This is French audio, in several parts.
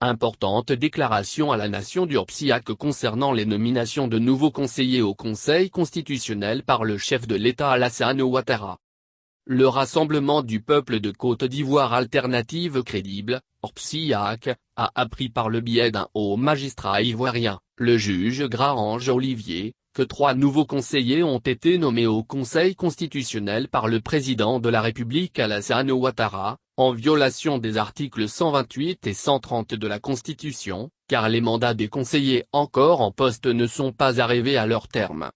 Importante déclaration à la nation d'Urpsiak concernant les nominations de nouveaux conseillers au Conseil constitutionnel par le chef de l'État Alassane Ouattara. Le Rassemblement du peuple de Côte d'Ivoire Alternative Crédible, Urpsiak, a appris par le biais d'un haut magistrat ivoirien, le juge Graange Olivier, que 3 nouveaux conseillers ont été nommés au Conseil constitutionnel par le président de la République Alassane Ouattara, en violation des articles 128 et 130 de la Constitution, car les mandats des conseillers encore en poste ne sont pas arrivés à leur terme.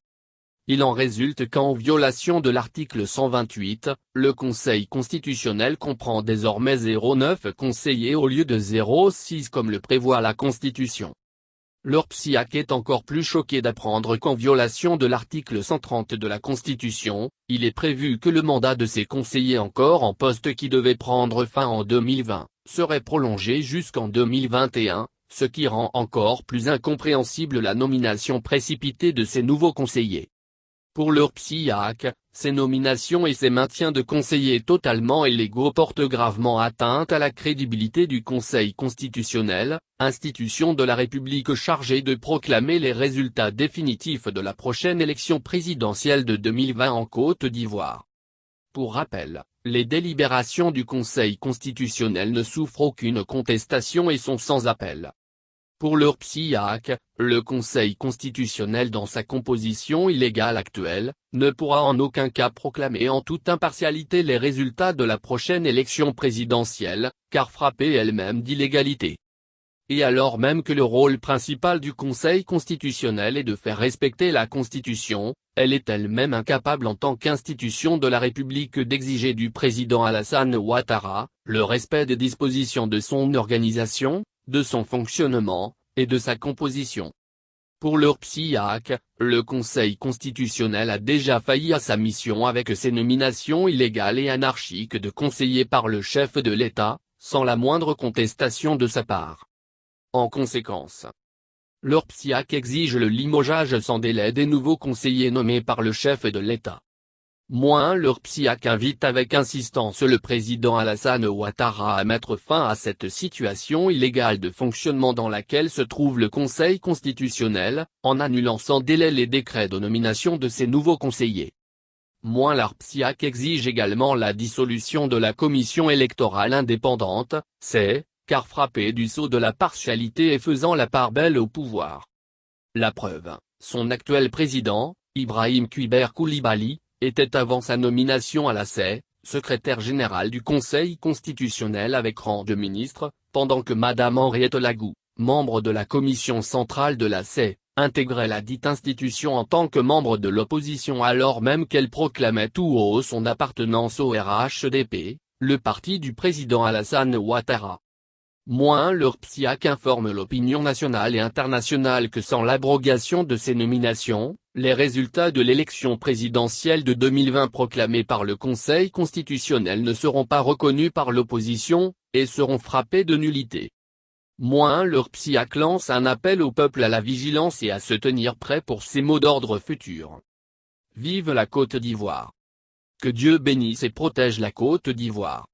Il en résulte qu'en violation de l'article 128, le Conseil constitutionnel comprend désormais 0,9 conseillers au lieu de 0,6 comme le prévoit la Constitution. L'Urpsiak est encore plus choqué d'apprendre qu'en violation de l'article 130 de la Constitution, il est prévu que le mandat de ces conseillers encore en poste qui devait prendre fin en 2020, serait prolongé jusqu'en 2021, ce qui rend encore plus incompréhensible la nomination précipitée de ces nouveaux conseillers. Pour l'Urpsiak, ces nominations et ces maintiens de conseillers totalement illégaux portent gravement atteinte à la crédibilité du Conseil constitutionnel, institution de la République chargée de proclamer les résultats définitifs de la prochaine élection présidentielle de 2020 en Côte d'Ivoire. Pour rappel, les délibérations du Conseil constitutionnel ne souffrent aucune contestation et sont sans appel. Pour l'Urpsiak, le Conseil constitutionnel dans sa composition illégale actuelle, ne pourra en aucun cas proclamer en toute impartialité les résultats de la prochaine élection présidentielle, car frappée elle-même d'illégalité. Et alors même que le rôle principal du Conseil constitutionnel est de faire respecter la Constitution, elle est elle-même incapable en tant qu'institution de la République d'exiger du président Alassane Ouattara, le respect des dispositions de son organisation, de son fonctionnement, et de sa composition. Pour l'Urpsiak, le Conseil constitutionnel a déjà failli à sa mission avec ses nominations illégales et anarchiques de conseillers par le chef de l'État, sans la moindre contestation de sa part. En conséquence, l'Urpsiak exige le limogeage sans délai des nouveaux conseillers nommés par le chef de l'État. L'Urpsiak invite avec insistance le président Alassane Ouattara à mettre fin à cette situation illégale de fonctionnement dans laquelle se trouve le Conseil constitutionnel, en annulant sans délai les décrets de nomination de ces nouveaux conseillers. L'Urpsiak exige également la dissolution de la commission électorale indépendante, car frappée du sceau de la partialité et faisant la part belle au pouvoir. La preuve, son actuel président, Ibrahim Kuiber Koulibaly, était avant sa nomination à la secrétaire générale du Conseil constitutionnel avec rang de ministre, pendant que Madame Henriette Lagou, membre de la commission centrale de la intégrait la dite institution en tant que membre de l'opposition alors même qu'elle proclamait tout haut son appartenance au RHDP, le parti du président Alassane Ouattara. L'Urpsiak informe l'opinion nationale et internationale que sans l'abrogation de ces nominations, les résultats de l'élection présidentielle de 2020 proclamés par le Conseil constitutionnel ne seront pas reconnus par l'opposition, et seront frappés de nullité. L'Urpsiak lance un appel au peuple à la vigilance et à se tenir prêt pour ces mots d'ordre futurs. Vive la Côte d'Ivoire! Que Dieu bénisse et protège la Côte d'Ivoire!